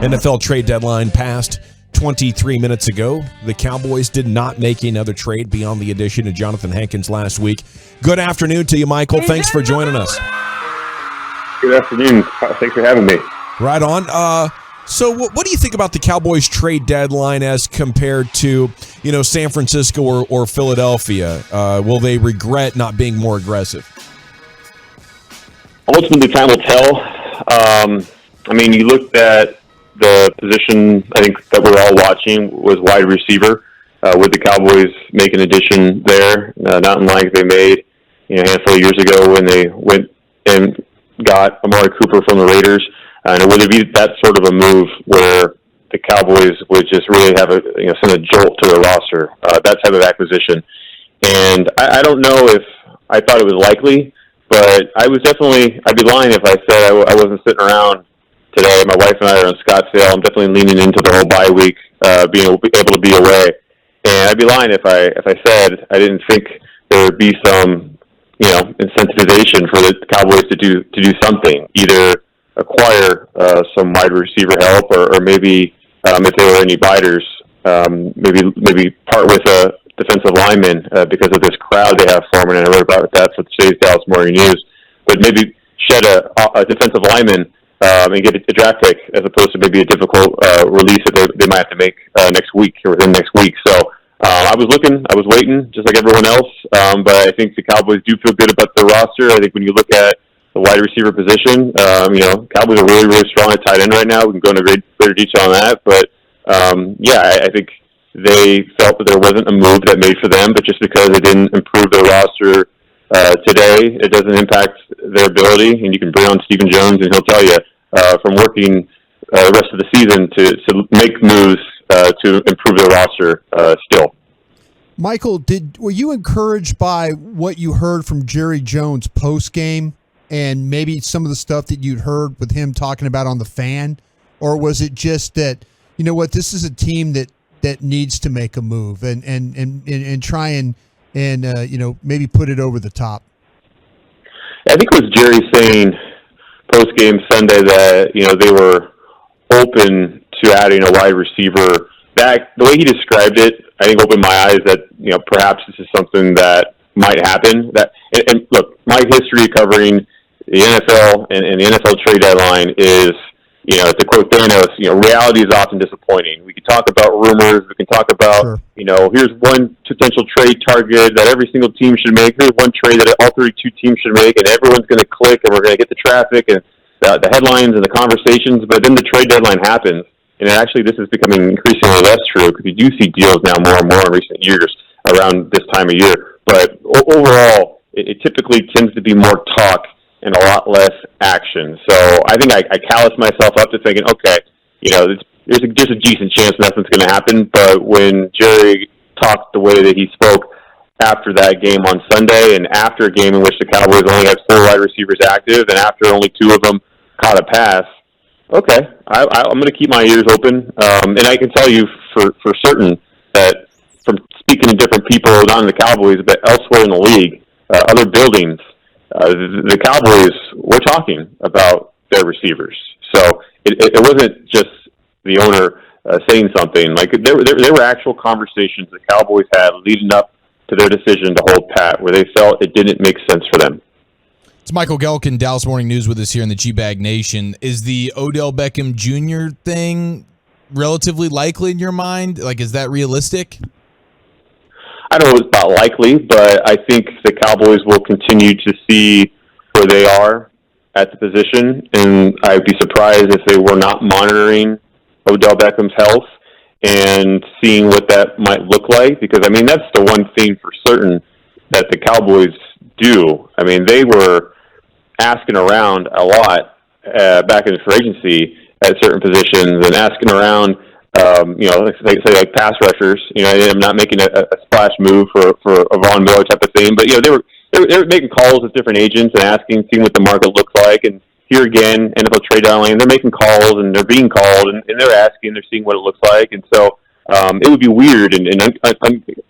NFL trade deadline passed 23 minutes ago. The Cowboys did not make another trade beyond the addition of Jonathan Hankins last week. Good afternoon to you, Michael. Thanks for joining us. Good afternoon. Thanks for having me. Right on. So what do you think about the Cowboys trade deadline as compared to, San Francisco or Philadelphia? Will they regret not being more aggressive? Ultimately, time will tell. You looked at the position, I think, that we're all watching was wide receiver, with the Cowboys make an addition there, not unlike they made a handful of years ago when they went and got Amari Cooper from the Raiders. And it would be that sort of a move where the Cowboys would just really have send a jolt to their roster, that type of acquisition. And I don't know if I thought it was likely, but I'd be lying if I said I wasn't sitting around today. My wife and I are in Scottsdale. I'm definitely leaning into the whole bye week, being able to be away. And I'd be lying if I said I didn't think there would be some, incentivization for the Cowboys to do something, either acquire some wide receiver help, or maybe if there were any biters, maybe part with a defensive lineman because of this crowd they have forming. And I wrote about that for today's Dallas Morning News. But maybe shed a defensive lineman and get a draft pick as opposed to maybe a difficult release that they might have to make next week or within next week. So I was waiting just like everyone else. But I think the Cowboys do feel good about their roster. I think when you look at the wide receiver position, Cowboys are really, really strong at tight end right now. We can go into greater detail on that. But, I think they felt that there wasn't a move that made for them, but just because it didn't improve their roster today, it doesn't impact their ability. And you can bring on Stephen Jones, and he'll tell you from working the rest of the season to make moves to improve their roster still. Michael, were you encouraged by what you heard from Jerry Jones post-game and maybe some of the stuff that you'd heard with him talking about on the Fan? Or was it just that, this is a team that needs to make a move and try and maybe put it over the top? I think it was Jerry saying post-game Sunday that, they were open to adding a wide receiver. That, the way he described it, I think opened my eyes that, perhaps this is something that might happen. And look, my history covering the NFL and the NFL trade deadline is, to quote Thanos, reality is often disappointing. We can talk about rumors. We can talk about, sure, here's one potential trade target that every single team should make. Here's one trade that all 32 teams should make, and everyone's going to click, and we're going to get the traffic and the headlines and the conversations. But then the trade deadline happens, and actually this is becoming increasingly less true because you do see deals now more and more in recent years around this time of year. But overall, it typically tends to be more talk and a lot less action. So I think I callous myself up to thinking, okay, there's a decent chance nothing's going to happen. But when Jerry talked the way that he spoke after that game on Sunday, and after a game in which the Cowboys only had 4 wide receivers active, and after only 2 of them caught a pass, okay, I'm going to keep my ears open. And I can tell you for certain that from speaking to different people, not in the Cowboys, but elsewhere in the league, other buildings, the Cowboys were talking about their receivers. So it wasn't just the owner saying something. Like there were actual conversations the Cowboys had leading up to their decision to hold pat, where they felt it didn't make sense for them. It's Michael Gehlken, Dallas Morning News, with us here in the GBag Nation. Is the Odell Beckham Jr. thing relatively likely in your mind? Like, is that realistic? I don't know if it's about likely, but I think the Cowboys will continue to see where they are at the position, and I'd be surprised if they were not monitoring Odell Beckham's health and seeing what that might look like, because, that's the one thing for certain that the Cowboys do. They were asking around a lot back in the free agency at certain positions and asking around say like pass rushers, I'm not making a splash move for a Von Miller type of thing, but they were making calls with different agents and asking, seeing what the market looks like. And here again, NFL trade deadline, they're making calls and they're being called and they're asking, they're seeing what it looks like. And so it would be weird and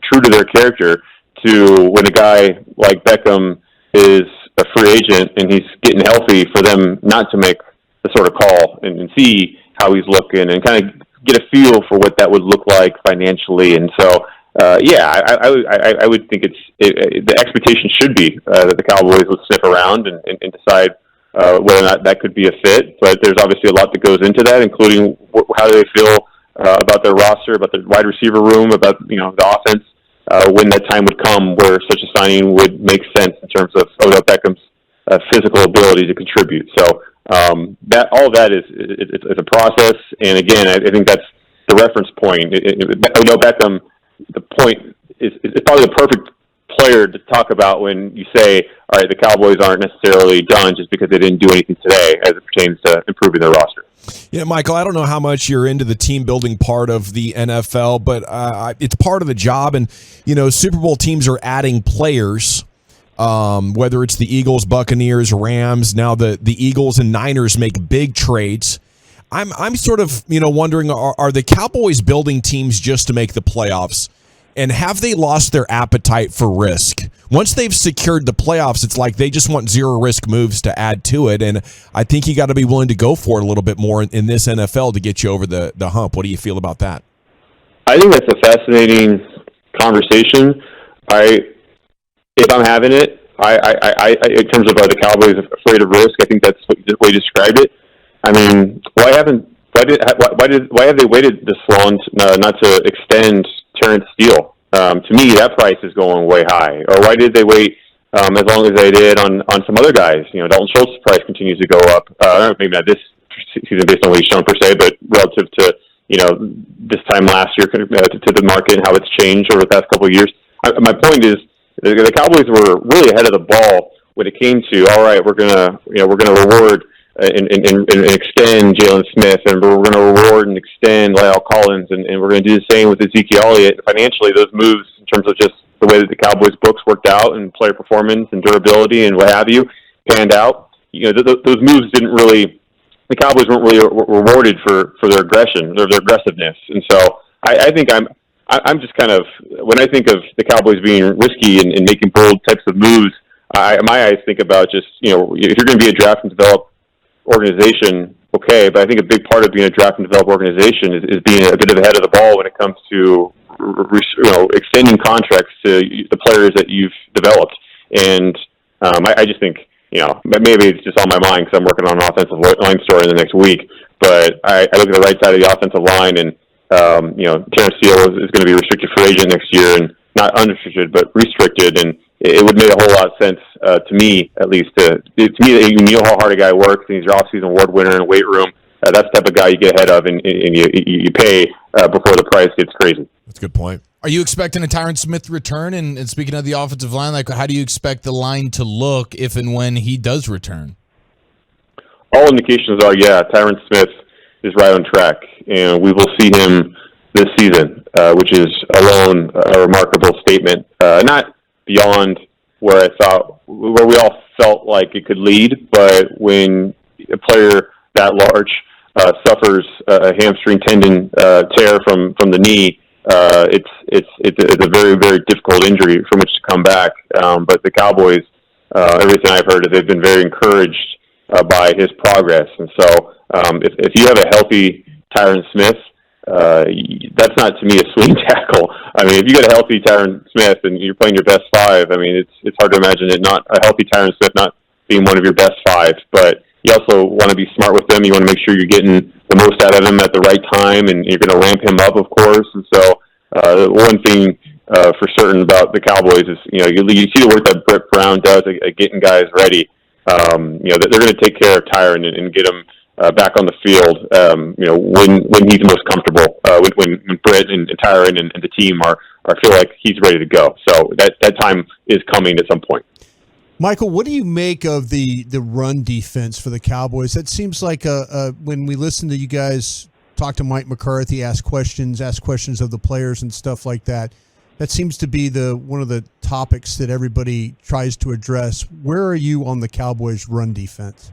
true to their character to, when a guy like Beckham is a free agent and he's getting healthy, for them not to make the sort of call and see how he's looking and kind of get a feel for what that would look like financially. And so, I would think the expectation should be that the Cowboys would sniff around and decide whether or not that could be a fit. But there's obviously a lot that goes into that, including how do they feel about their roster, about the wide receiver room, about the offense. When that time would come where such a signing would make sense in terms of Odell Beckham's physical ability to contribute. So all of that is a process, and again, I think that's the reference point. Odell Beckham, the point is probably the perfect player to talk about when you say, all right, the Cowboys aren't necessarily done just because they didn't do anything today as it pertains to improving their roster. Yeah, Michael, I don't know how much you're into the team building part of the NFL, but it's part of the job. And, Super Bowl teams are adding players, whether it's the Eagles, Buccaneers, Rams. Now the Eagles and Niners make big trades. I'm sort of, wondering, are the Cowboys building teams just to make the playoffs? And have they lost their appetite for risk? Once they've secured the playoffs, it's like they just want zero risk moves to add to it. And I think you got to be willing to go for it a little bit more in this NFL to get you over the hump. What do you feel about that? I think that's a fascinating conversation. If I'm having it, I in terms of the Cowboys afraid of risk, I think that's the way you described it. I mean, why have they waited this long not to extend Terrence Steele? To me, that price is going way high. Or why did they wait as long as they did on some other guys? Dalton Schultz's price continues to go up. Maybe not this season based on what he's shown per se, but relative to this time last year to the market and how it's changed over the past couple of years. My point is the Cowboys were really ahead of the ball when it came to, all right, we're gonna reward and extend Jalen Smith, and we're going to reward and extend La'el Collins, and we're going to do the same with Ezekiel Elliott. Financially, those moves, in terms of just the way that the Cowboys' books worked out and player performance and durability and what have you, panned out. Those moves didn't really. The Cowboys weren't really rewarded for their aggression or their aggressiveness, and so I think I'm just kind of, when I think of the Cowboys being risky and making bold types of moves, my eyes think about just if you're going to be a draft and develop organization, okay, but I think a big part of being a draft and develop organization is being a bit of ahead of the ball when it comes to extending contracts to the players that you've developed. And I just think maybe it's just on my mind because I'm working on an offensive line story in the next week. But I look at the right side of the offensive line, and Terrence Steele is going to be a restricted free agent next year, and not unrestricted, but restricted, and it would make a whole lot of sense to me, at least. To me, you know how hard a guy works, and he's your off-season award winner in weight room. That's the type of guy you get ahead of, and you pay before the price gets crazy. That's a good point. Are you expecting a Tyron Smith return? And speaking of the offensive line, how do you expect the line to look if and when he does return? All indications are, Tyron Smith is right on track, and we will see him this season, which is alone a remarkable statement. Not beyond where we all felt like it could lead, but when a player that large suffers a hamstring tendon tear from the knee, it's a very, very difficult injury from which to come back. But the Cowboys, everything I've heard, is they've been very encouraged by his progress. And so if you have a healthy Tyron Smith, that's not, to me, a swing tackle. I mean, if you got a healthy Tyron Smith and you're playing your best five, I mean, it's hard to imagine it not a healthy Tyron Smith not being one of your best five. But you also want to be smart with him. You want to make sure you're getting the most out of him at the right time, and you're going to ramp him up, of course. And so one thing for certain about the Cowboys is, you see the work that Brett Brown does at getting guys ready. They're going to take care of Tyron and get him back on the field, when he's most comfortable, when Brett and Tyron and the team are feel like he's ready to go. So that time is coming at some point. Questions what do you make of the run defense for the Cowboys? That seems like when we listen to you guys talk to Mike McCarthy, ask questions of the players and stuff like that, that seems to be one of the topics that everybody tries to address. Where are you on the Cowboys' run defense?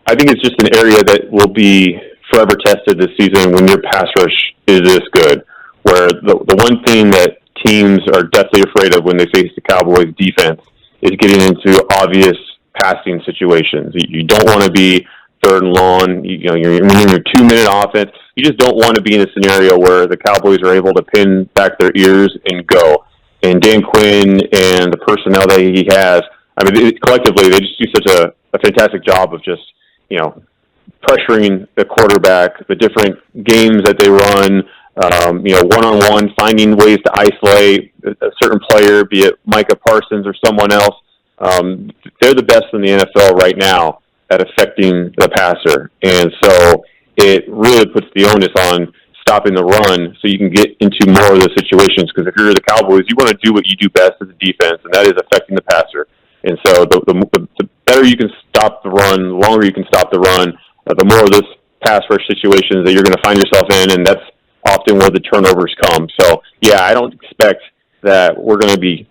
I think it's just an area that will be forever tested this season when your pass rush is this good, where the one thing that teams are deathly afraid of when they face the Cowboys defense is getting into obvious passing situations. You don't want to be third and long. You're in your 2-minute offense. You just don't want to be in a scenario where the Cowboys are able to pin back their ears and go. And Dan Quinn and the personnel that he has, I mean, collectively, they just do such a fantastic job of just, pressuring the quarterback, the different games that they run, one-on-one, finding ways to isolate a certain player, be it Micah Parsons or someone else. They're the best in the NFL right now at affecting the passer. And so it really puts the onus on stopping the run so you can get into more of those situations. Because if you're the Cowboys, you want to do what you do best as a defense, and that is affecting the passer. And so the better you can stop the run, the longer you can stop the run, the more of those pass rush situations that you're going to find yourself in, and that's often where the turnovers come. So, yeah, I don't expect that we're going to be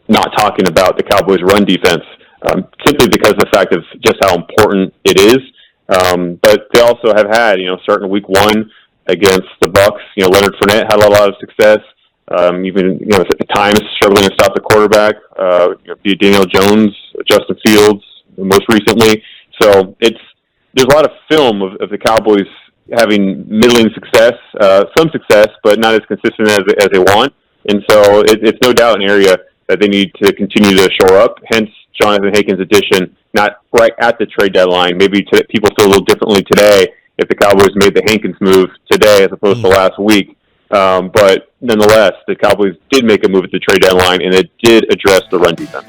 not talking about the Cowboys' run defense simply because of the fact of just how important it is. But they also have had, starting week 1 against the Bucs, Leonard Fournette had a lot of success. Even at times struggling to stop the quarterback. Daniel Jones, Justin Fields, most recently. So there's a lot of film of the Cowboys having middling success, some success, but not as consistent as they want. And so it's no doubt an area that they need to continue to shore up. Hence, Jonathan Hankins' addition, not right at the trade deadline. Maybe people feel a little differently today if the Cowboys made the Hankins move today as opposed to last week. But nonetheless, the Cowboys did make a move at the trade deadline, and it did address the run defense.